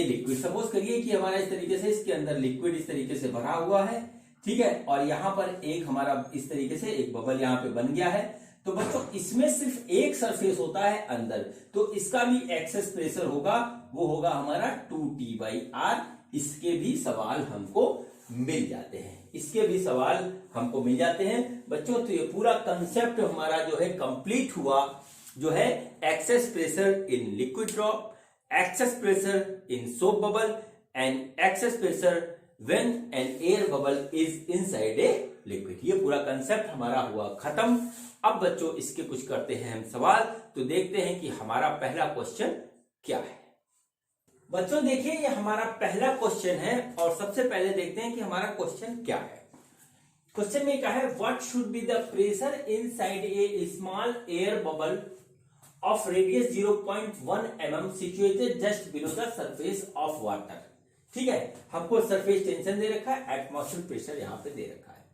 Speaker 1: liquid. Suppose करिए कि हमारा इस तरीके से इसके अंदर लिक्विड इस तरीके से भरा हुआ है, ठीक है, और यहां पर एक हमारा इस तरीके से एक बबल यहां पे बन गया है, तो बच्चों इसमें सिर्फ एक सरफेस होता है अंदर, तो इसका भी एक्सेस प्रेशर होगा, वो होगा हमारा 2T/R। इसके भी सवाल हमको मिल जाते हैं, इसके भी सवाल हमको मिल जाते हैं बच्चों। तो ये पूरा कंसेप्ट हमारा जो है कंप्लीट हुआ, जो है excess pressure in liquid drop, excess pressure in soap bubble and excess pressure when an air bubble is inside a liquid। ये पूरा कंसेप्ट हमारा हुआ खत्म। अब बच्चों इसके कुछ करते हैं हम सवाल, तो देखते हैं कि हमारा पहला क्वेश्चन क्या है। बच्चों देखिए ये हमारा पहला क्वेश्चन है, और सबसे पहले देखते हैं कि हमारा क्वेश्चन क्या है। क्वेश्चन में क्या है, what should be the pressure inside A small air bubble of radius 0.1 mm situated just below the surface of water। ठीक है, हमको सरफेस टेंशन दे रखा है, एटमॉस्फेरिक प्रेशर यहां पे दे रखा है।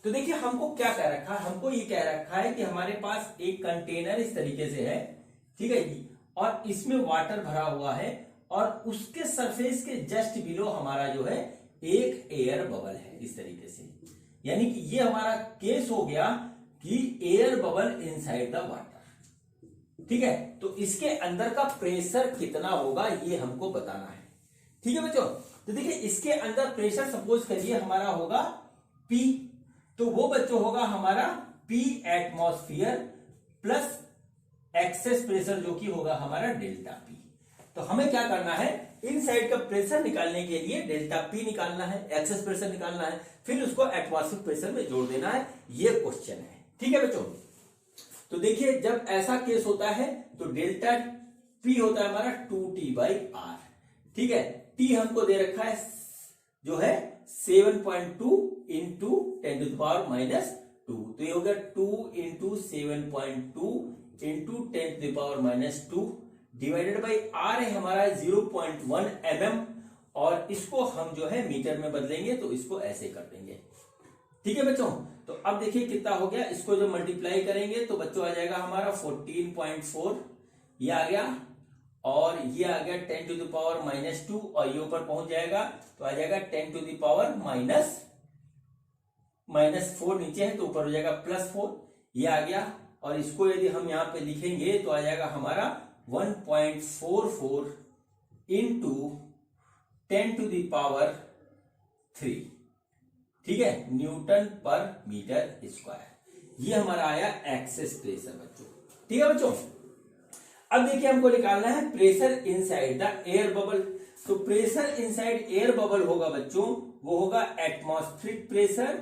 Speaker 1: तो देखिए हमको क्या कह रखा है, हमको ये कह रखा है कि हमारे पास एक कंटेनर इस तरीके से है, ठीक है जी, और इसमें वाटर भरा हुआ है, और उसके सरफेस के जस्ट बिलो हमारा जो है एक एयर बबल है इस तरीके से, यानी कि ये हमारा केस हो गया कि air bubble inside the water. ठीक है, तो इसके अंदर का प्रेशर कितना होगा ये हमको बताना है। ठीक है बच्चों, तो देखिए इसके अंदर प्रेशर सपोज करिए हमारा होगा P, तो वो बच्चों होगा हमारा P atmosphere plus excess pressure जो कि होगा हमारा डेल्टा P। तो हमें क्या करना है, इन साइड का प्रेशर निकालने के लिए डेल्टा P निकालना है, एक्सेस प्रेशर निकालना है, फिर उसको एटमॉस्फेरिक प्रेशर में जोड़ देना है, ये क्वेश्चन है। ठीक है बच्चों, तो देखिए जब ऐसा केस होता है तो डेल्टा P होता है हमारा 2T/R। ठीक है, T हमको दे रखा है जो है 7.2 इंटू 10⁻⁻², तो ये हो गया 2 into 7.2 into 10⁻⁻² divided by R है हमारा 0.1 mm, और इसको हम जो है मीटर में बदलेंगे तो इसको ऐसे कर देंगे। ठीक है बच्चों, तो अब देखिए कितना हो गया, इसको जब मल्टीप्लाई करेंगे तो बच्चों आ जाएगा हमारा 14.4, ये आ गया, और ये आ गया 10⁻⁻², और ये ऊपर पहुंच जाएगा तो आ जाएगा 10⁻⁻⁴ नीचे है तो ऊपर हो जाएगा +4, ये आ गया, और इसको यदि हम यहाँ पे लिखेंगे तो आ जाएगा हमारा 1.44 इंटू 10⁻3, ठीक है, न्यूटन पर मीटर स्क्वायर। ये हमारा आया एक्सेस प्रेशर बच्चों। ठीक है बच्चों, अब देखिए हमको निकालना है pressure inside the air bubble. तो प्रेशर इनसाइड एयर बबल होगा बच्चों, वो होगा atmospheric pressure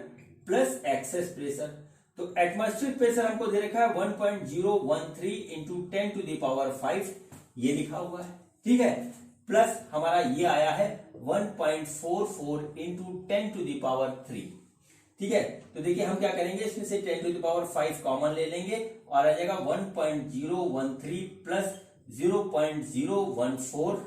Speaker 1: plus excess pressure. तो एटमॉस्फेरिक प्रेशर हमको दे रखा है 1.013 इंटू 10 टू द पावर 5, ये लिखा हुआ है, ठीक है, प्लस हमारा ये आया है 1.44 इंटू 10 टू द पावर 3, ठीक है। तो देखिए हम क्या करेंगे, इसमें से 10 टू द पावर 5 कॉमन ले लेंगे और आ जाएगा 1.013 प्लस 0.014,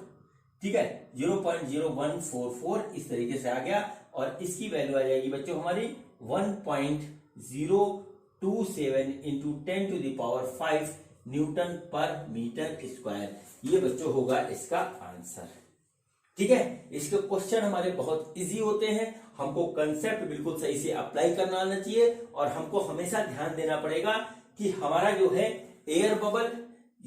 Speaker 1: ठीक है, 0.0144 इस तरीके से आ गया और इसकी वैल्यू आ जाएगी बच्चों हमारी 1.027 into 10 to the power 5 newton per metre square. ये बच्चों होगा इसका आंसर, ठीक है। इसके क्वेश्चन हमारे बहुत इजी होते हैं, हमको कंसेप्ट बिल्कुल सही से अप्लाई करना आना चाहिए और हमको हमेशा ध्यान देना पड़ेगा कि हमारा जो है एयर बबल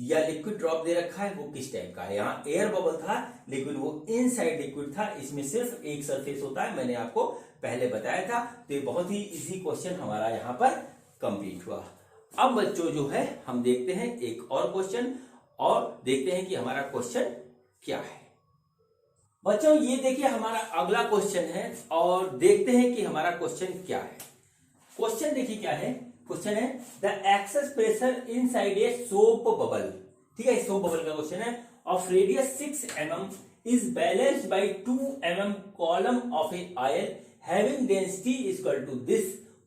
Speaker 1: या लिक्विड ड्रॉप दे रखा है वो किस टाइप का है। यहाँ एयर बबल था लेकिन वो इनसाइड लिक्विड था, इसमें सिर्फ एक सरफेस होता है, मैंने आपको पहले बताया था। तो ये बहुत ही इजी क्वेश्चन हमारा यहाँ पर कंप्लीट हुआ। अब बच्चों जो है हम देखते हैं एक और क्वेश्चन और देखते हैं कि हमारा क्वेश्चन क्या है। बच्चों ये देखिए हमारा अगला क्वेश्चन है और देखते हैं कि हमारा क्वेश्चन क्या है। क्वेश्चन देखिए क्या है, क्वेश्चन है the excess pressure inside a soap bubble, ठीक है, सोप बबल का क्वेश्चन है, of radius 6 mm is balanced by 2 mm column of a oil having density equal to this,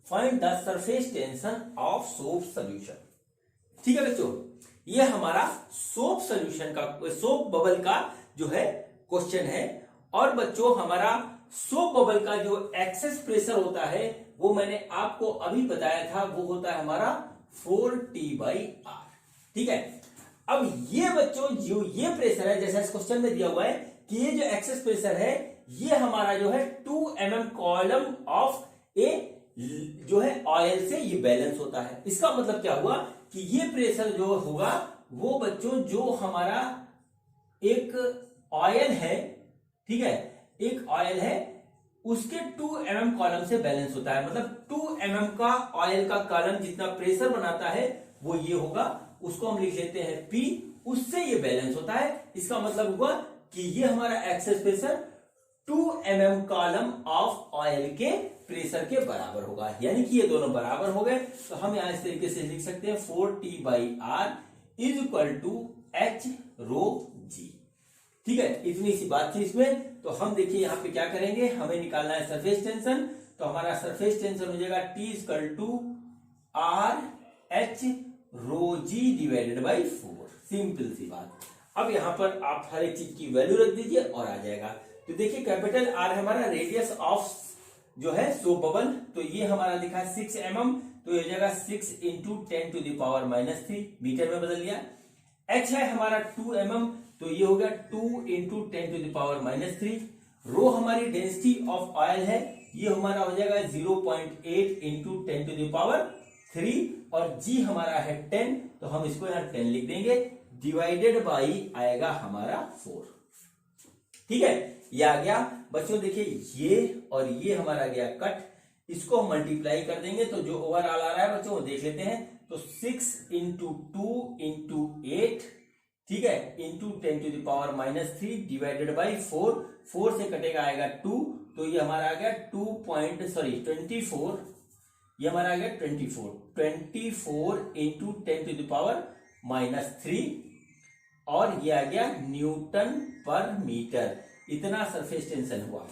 Speaker 1: find the surface tension of soap solution. ठीक है बच्चों, ये हमारा soap solution का, सोप बबल का जो है क्वेश्चन है। और बच्चों हमारा सोप बबल का जो एक्सेस प्रेशर होता है वो मैंने आपको अभी बताया था, वो होता है हमारा 4T/R, ठीक है। अब ये बच्चों जो ये प्रेशर है, जैसा इस क्वेश्चन में दिया हुआ है कि ये जो एक्सेस प्रेशर है ये हमारा जो है 2 mm कॉलम ऑफ ए जो है ऑयल से ये बैलेंस होता है। इसका मतलब क्या हुआ कि ये प्रेशर जो होगा वो बच्चों जो हमारा एक ऑयल है, ठीक है, एक ऑयल है उसके 2 mm कॉलम से बैलेंस होता है। मतलब 2 mm का ऑयल का कॉलम जितना प्रेशर बनाता है वो ये होगा, उसको हम लिख लेते हैं P, उससे ये बैलेंस होता है। इसका मतलब हुआ कि ये हमारा excess pressure 2 mm column of oil के प्रेशर के बराबर होगा, यानी कि ये दोनों बराबर हो गए। तो हम यहां इस तरीके से लिख सकते हैं 4T/R is equal to H/ρg, ठीक है। इतनी सी बात थी इसमें। तो हम देखिए यहाँ पे क्या करेंगे, हमें निकालना है सरफेस टेंशन। तो हमारा सरफेस टेंशन हो जाएगा T equal to RH/ρg divided by 4, simple सी बात। अब यहाँ पर आप हर एक चीज की वैल्यू रख दीजिए और आ जाएगा। तो देखिए कैपिटल R हमारा रेडियस ऑफ जो है सोप बबल, तो ये हमारा लिखा है 6 mm, तो ये हो जाएगा 6 into 10 to the power -3 metre में बदल लिया। H है हमारा 2 mm, तो ये हो गया 2 इंटू 10 टू द पावर -3। रो हमारी डेंसिटी ऑफ ऑयल है, ये हमारा हो जाएगा 0.8 इंटू 10 टू द पावर 3 और G हमारा है 10, तो हम इसको यहाँ 10 लिख देंगे, डिवाइडेड बाई आएगा हमारा 4, ठीक है। ये आ गया बच्चों, देखिए ये और ये हमारा गया कट, इसको हम मल्टीप्लाई कर देंगे तो जो ओवरऑल आ रहा है बच्चों वो देख लेते हैं। तो 6 इंटू 2 इंटू 8, ठीक है, into 10 to the power -3 divided by 4, 4 से कटेगा आएगा 2, तो ये हमारा आ गया 24, ये हमारा आ गया 24 इंटू 10 टू द पावर -3 और ये आ गया न्यूटन पर मीटर। इतना सरफेस टेंशन हुआ,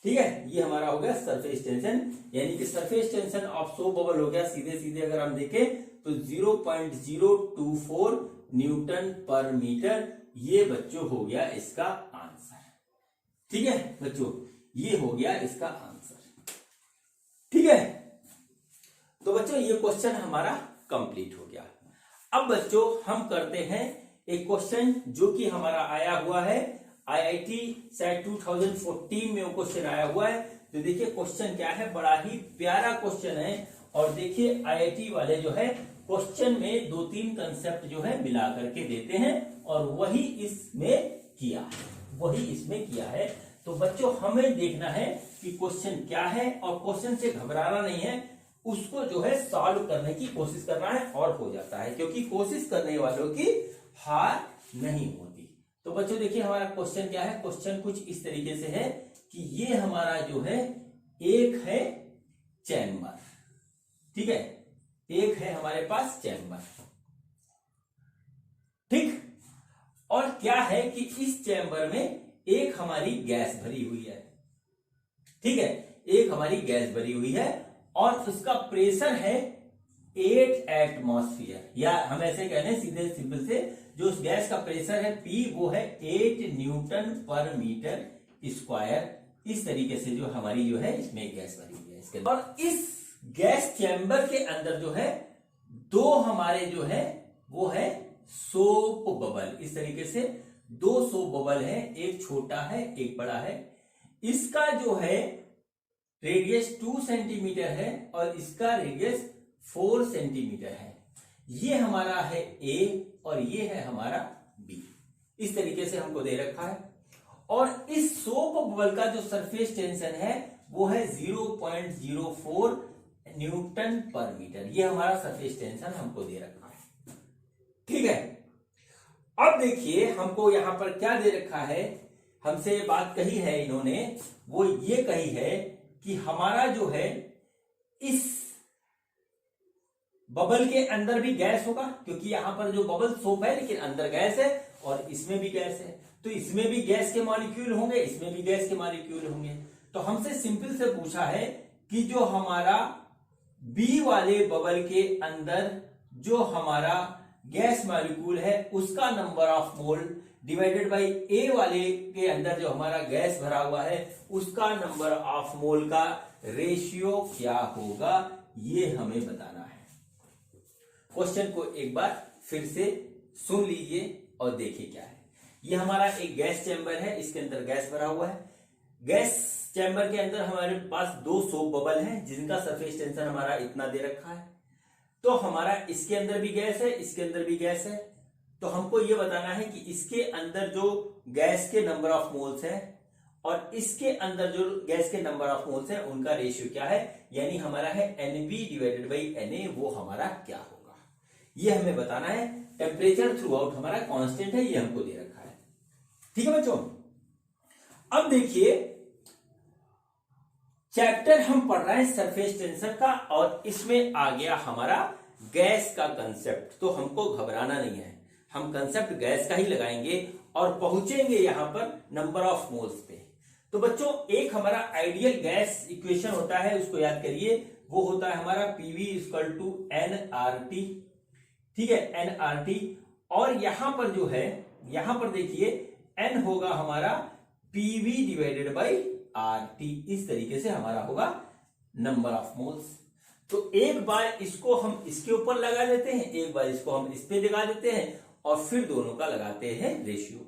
Speaker 1: ठीक है, ये हमारा हो गया सरफेस टेंशन, यानी कि surface tension of soap bubble हो गया सीधे सीधे अगर हम देखें तो 0.024 न्यूटन पर मीटर। ये बच्चों हो गया इसका आंसर, ठीक है बच्चों, ये हो गया इसका आंसर, ठीक है। तो बच्चों ये क्वेश्चन हमारा कंप्लीट हो गया। अब बच्चों हम करते हैं एक क्वेश्चन जो कि हमारा आया हुआ है IIT सेट 2014 में वो क्वेश्चन आया हुआ है। तो देखिए क्वेश्चन क्या है, बड़ा ही प्यारा क्वेश्चन है और देखिए IIT वाले जो है क्वेश्चन में 2-3 कंसेप्ट जो है मिला करके देते हैं और वही इसमें किया है। तो बच्चों हमें देखना है कि क्वेश्चन क्या है और क्वेश्चन से घबराना नहीं है, उसको जो है सॉल्व करने की कोशिश करना है और हो जाता है, क्योंकि कोशिश करने वालों की हार नहीं होती। तो बच्चों देखिए हमारा क्वेश्चन क्या है, क्वेश्चन कुछ इस तरीके से है कि ये हमारा जो है एक है चैम्बर, ठीक है, एक है हमारे पास चैम्बर, ठीक। और क्या है कि इस चैम्बर में एक हमारी गैस भरी हुई है, ठीक है, एक हमारी गैस भरी हुई है और उसका प्रेशर है 8 एटमॉस्फेयर, या हम ऐसे कह लें सीधे सिंपल से, जो उस गैस का प्रेशर है P वो है 8 न्यूटन पर मीटर स्क्वायर। इस तरीके से जो हमारी जो है इसमें गैस भरी हुई है इसके, और इस गैस चैम्बर के अंदर जो है दो हमारे जो है वो है सोप बबल। इस तरीके से दो सोप बबल है, एक छोटा है एक बड़ा है। इसका जो है रेडियस 2 सेंटीमीटर है और इसका रेडियस 4 सेंटीमीटर है। ये हमारा है A और ये है हमारा B। इस तरीके से हमको दे रखा है और इस सोप बबल का जो सरफेस टेंशन है वो है 0.04 न्यूटन पर मीटर। ये हमारा सरफेस टेंशन हमको दे रखा है, ठीक है। अब देखिए हमको यहां पर क्या दे रखा है, हमसे बात कही है इन्होंने, वो ये कही है कि हमारा जो है इस बबल के अंदर भी गैस होगा, क्योंकि यहां पर जो बबल सोप है लेकिन अंदर गैस है और इसमें भी गैस है, तो इसमें भी गैस के मॉलिक्यूल होंगे, इसमें भी गैस के मॉलिक्यूल होंगे। तो हमसे सिंपल से पूछा है कि जो हमारा बी वाले बबल के अंदर जो हमारा गैस मॉलिक्यूल है उसका number of mole divided by A वाले के अंदर जो हमारा गैस भरा हुआ है उसका नंबर ऑफ मोल का रेशियो क्या होगा, ये हमें बताना है। क्वेश्चन को एक बार फिर से सुन लीजिए और देखिए क्या है। ये हमारा एक गैस चैम्बर है, इसके अंदर गैस भरा हुआ है। गैस चैम्बर के अंदर हमारे पास दो सोप बबल हैं जिनका सरफेस टेंशन हमारा इतना दे रखा है। तो हमारा इसके अंदर भी गैस है, इसके अंदर भी गैस है। तो हमको ये बताना है कि इसके अंदर जो गैस के नंबर ऑफ मोल्स है और इसके अंदर जो गैस के नंबर ऑफ मोल्स है उनका रेशियो क्या है, यानी हमारा है NB डिवाइडेड बाई NA, वो हमारा क्या होगा, ये हमें बताना है। टेम्परेचर थ्रू आउट हमारा कांस्टेंट है, ये हमको दे रखा है, ठीक है बच्चों। अब देखिए चैप्टर हम पढ़ रहे हैं सरफेस टेंशन का और इसमें आ गया हमारा गैस का कंसेप्ट। तो हमको घबराना नहीं है, हम कंसेप्ट गैस का ही लगाएंगे और पहुंचेंगे यहां पर नंबर ऑफ मोल्स पे। तो बच्चों एक हमारा आइडियल गैस इक्वेशन होता है, उसको याद करिए, वो होता है हमारा PV = nRT, ठीक है, nRT। और यहां पर जो है, यहां पर देखिए n होगा हमारा PV डिवाइडेड बाई RT, इस तरीके से हमारा होगा नंबर ऑफ मोल्स। तो एक बार इसको हम इसके ऊपर लगा देते हैं, एक बार इसको हम इस पे लगा देते हैं और फिर दोनों का लगाते हैं रेशियो,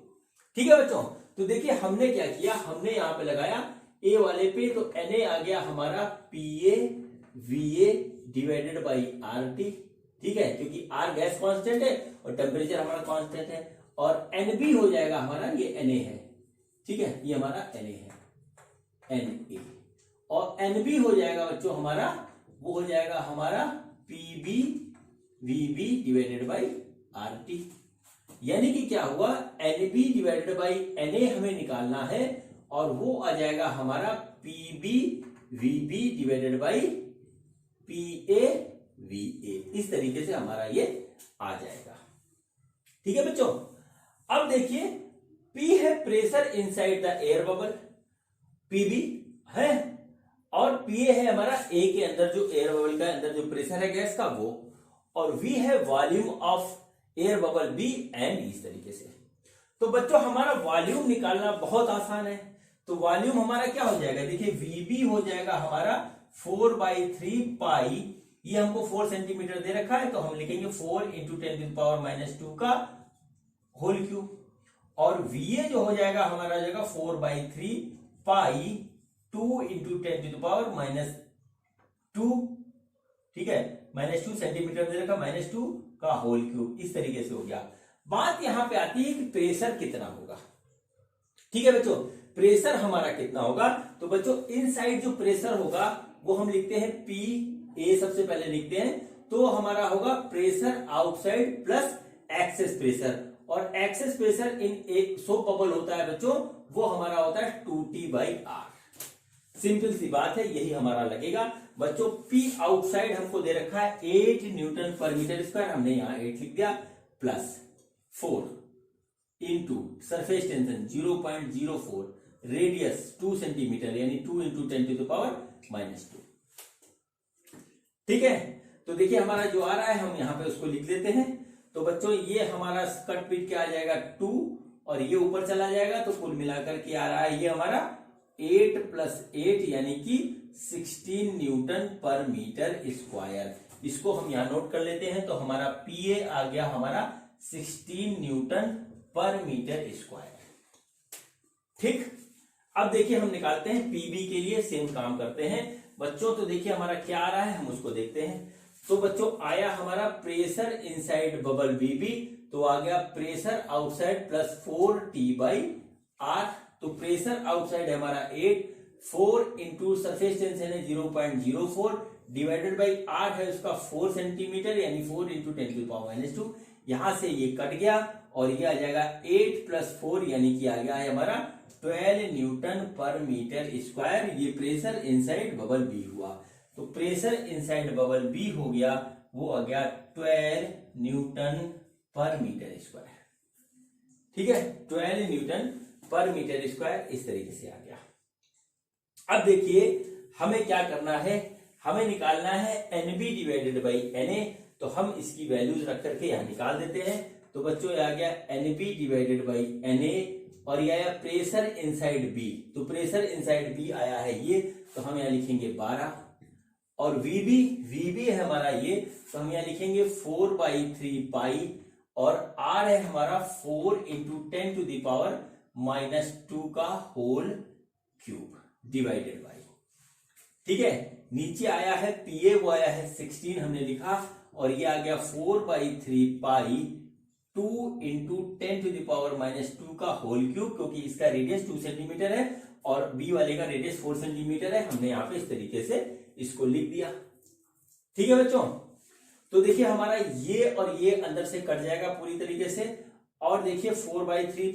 Speaker 1: ठीक है बच्चों। तो देखिए हमने क्या किया, हमने यहां पे लगाया ए वाले पे, तो Na आ गया हमारा PA VA divided by RT, ठीक है, क्योंकि R गैस कांस्टेंट है और टेम्परेचर हमारा कांस्टेंट है। और NB हो जाएगा हमारा, ये Na है, ठीक है, ये हमारा Na है, Na। और NB हो जाएगा बच्चों हमारा, वो हो जाएगा हमारा PB VB divided by RT। यानी कि क्या हुआ, NB डिवाइडेड बाई Na हमें निकालना है और वो आ जाएगा हमारा PB VB divided by PA VA। इस तरीके से हमारा ये आ जाएगा, ठीक है बच्चों। अब देखिए P है pressure inside the air bubble, PB है, और PA है हमारा A के अंदर जो एयर बबल का अंदर जो प्रेशर है गैस का वो, और V है volume of air bubble B and इस तरीके से। तो बच्चों हमारा वॉल्यूम निकालना बहुत आसान है। तो वॉल्यूम हमारा क्या हो जाएगा, देखिए VB हो जाएगा हमारा 4/3 पाई, ये हमको 4 सेंटीमीटर दे रखा है तो हम लिखेंगे 4 × 10⁻² का होल क्यूब। और VA जो हो जाएगा हमारा हो जाएगा 4/3 पाई 2 × 10⁻², ठीक है, -2 सेंटीमीटर दे रखा, -2 का होल क्यूब, इस तरीके से हो गया। बात यहां पे आती है कि प्रेशर कितना होगा, ठीक है बच्चों, प्रेशर हमारा कितना होगा। तो बच्चों इनसाइड जो प्रेशर होगा वो हम लिखते हैं PA, सबसे पहले लिखते हैं, तो हमारा होगा pressure outside plus excess pressure, और एक्सेस प्रेशर इन एक सोप बबल होता है बच्चों, वो हमारा होता है 2T/R। सिंपल सी बात है, यही हमारा लगेगा बच्चों। P आउटसाइड हमको दे रखा है 8 न्यूटन पर मीटर स्क्वायर, हमने यहाँ 8 लिख दिया, plus 4 into surface tension 0.04, radius 2 centimetre यानी 2 इंटू 10⁻⁻²। ठीक है, तो देखिए हमारा जो आ रहा है हम यहाँ पे उसको लिख लेते हैं। तो बच्चों ये हमारा कट पीट क्या आ जाएगा 2, और ये ऊपर चला जाएगा, तो कुल मिलाकर के आ रहा है ये हमारा 8 + 8 यानी कि 16 न्यूटन पर मीटर स्क्वायर। इसको हम यहाँ नोट कर लेते हैं, तो हमारा PA आ गया हमारा 16 न्यूटन पर मीटर स्क्वायर। ठीक, अब देखिए हम निकालते हैं PB के लिए, सेम काम करते हैं बच्चों। तो देखिए हमारा क्या आ रहा है, हम उसको देखते हैं। तो बच्चों आया हमारा प्रेशर इनसाइड बबल BB, तो आ गया प्रेशर आउटसाइड प्लस 4T/R। तो प्रेशर आउटसाइड है हमारा 8, 4 इंटू सरफेस टेंशन है 0.04 डिवाइडेड बाई R है उसका 4 सेंटीमीटर यानी 4 इंटू 10⁻²। यहां से ये कट गया और ये आ जाएगा 8 + 4 यानी कि आ गया है हमारा 12 न्यूटन पर मीटर स्क्वायर। ये प्रेशर इनसाइड बबल B हुआ। तो प्रेशर इनसाइड बबल B हो गया, वो आ गया 12 न्यूटन पर मीटर स्क्वायर। ठीक है, 12 न्यूटन पर मीटर स्क्वायर इस तरीके से आ गया। अब देखिए हमें क्या करना है, हमें निकालना है NB डिवाइडेड बाई NA। तो हम इसकी वैल्यूज रख करके यहां निकाल देते हैं। तो बच्चों ये आ गया NB डिवाइडेड बाई NA, और ये आया प्रेशर इनसाइड B। तो प्रेशर इनसाइड B आया है ये, तो हम यहाँ लिखेंगे 12, और VB है हमारा ये, तो हम यहाँ लिखेंगे 4/3 पाई, और R है हमारा 4 इंटू 10⁻⁻² का होल क्यूब डिवाइडेड बाई। ठीक है, नीचे आया है PA, वो आया है 16 हमने लिखा, और ये आ गया 4/3 पाई 2 इंटू 10⁻⁻² का होल क्यूब, क्योंकि इसका रेडियस 2 सेंटीमीटर है और B वाले का रेडियस 4 सेंटीमीटर है। हमने यहाँ पे इस तरीके से इसको लिख दिया। ठीक है बच्चों, तो देखिए हमारा ये और ये अंदर से कट जाएगा पूरी तरीके से, और देखिए 4/3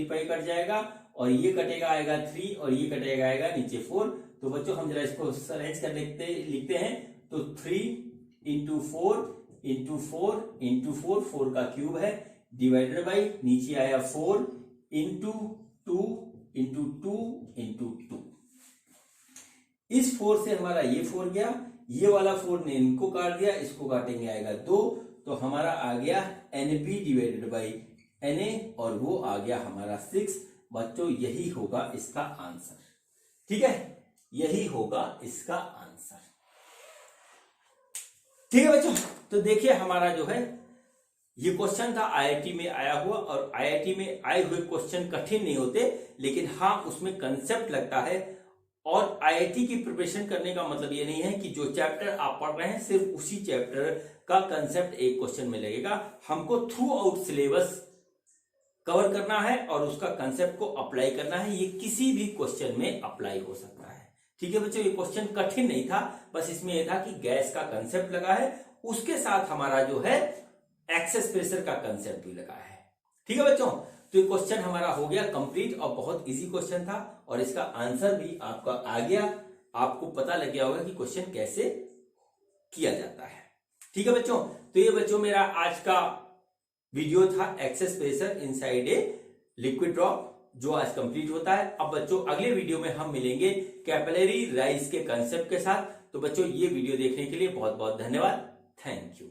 Speaker 1: पाई कट जाएगा, और ये कटेगा आएगा 3, और ये कटेगा आएगा नीचे 4। तो बच्चों हम जरा इसको अरेंज कर लिखते हैं। तो 3 इंटू 4 इंटू 4 इंटू 4 का क्यूब है, डिवाइडेड बाई नीचे आया 4 इंटू 2 इंटू 2 इंटू 2। इस 4 से हमारा ये 4 गया, ये वाला 4 ने इनको काट दिया, इसको काटेंगे आएगा 2। तो हमारा आ गया NB डिवाइडेड बाई NA, और वो आ गया हमारा 6। बच्चों यही होगा इसका आंसर। ठीक है, यही होगा इसका आंसर। ठीक है बच्चों, तो देखिए हमारा जो है ये क्वेश्चन था IIT में आया हुआ, और IIT में आए हुए क्वेश्चन कठिन नहीं होते, लेकिन हाँ उसमें कंसेप्ट लगता है। और IIT की प्रिपरेशन करने का मतलब ये नहीं है कि जो चैप्टर आप पढ़ रहे हैं सिर्फ उसी चैप्टर का कंसेप्ट एक क्वेश्चन में लगेगा। हमको थ्रू आउट सिलेबस कवर करना है और उसका कंसेप्ट को अप्लाई करना है। ये किसी भी क्वेश्चन में अप्लाई हो सकता है। ठीक है बच्चों, ये क्वेश्चन कठिन नहीं था, बस इसमें यह था कि गैस का कंसेप्ट लगा है, उसके साथ हमारा जो है एक्सेस प्रेशर का कंसेप्ट भी लगा है। ठीक है बच्चों, तो ये क्वेश्चन हमारा हो गया कंप्लीट, और बहुत इजी क्वेश्चन था, और इसका आंसर भी आपका आ गया। आपको पता लग गया होगा कि क्वेश्चन कैसे किया जाता है। ठीक है बच्चों, तो ये बच्चों मेरा आज का वीडियो था access pressure inside a liquid drop, जो आज कंप्लीट होता है। अब बच्चों अगले वीडियो में हम मिलेंगे कैपिलरी राइज के कंसेप्ट के साथ। तो बच्चों ये वीडियो देखने के लिए बहुत बहुत धन्यवाद। Thank you.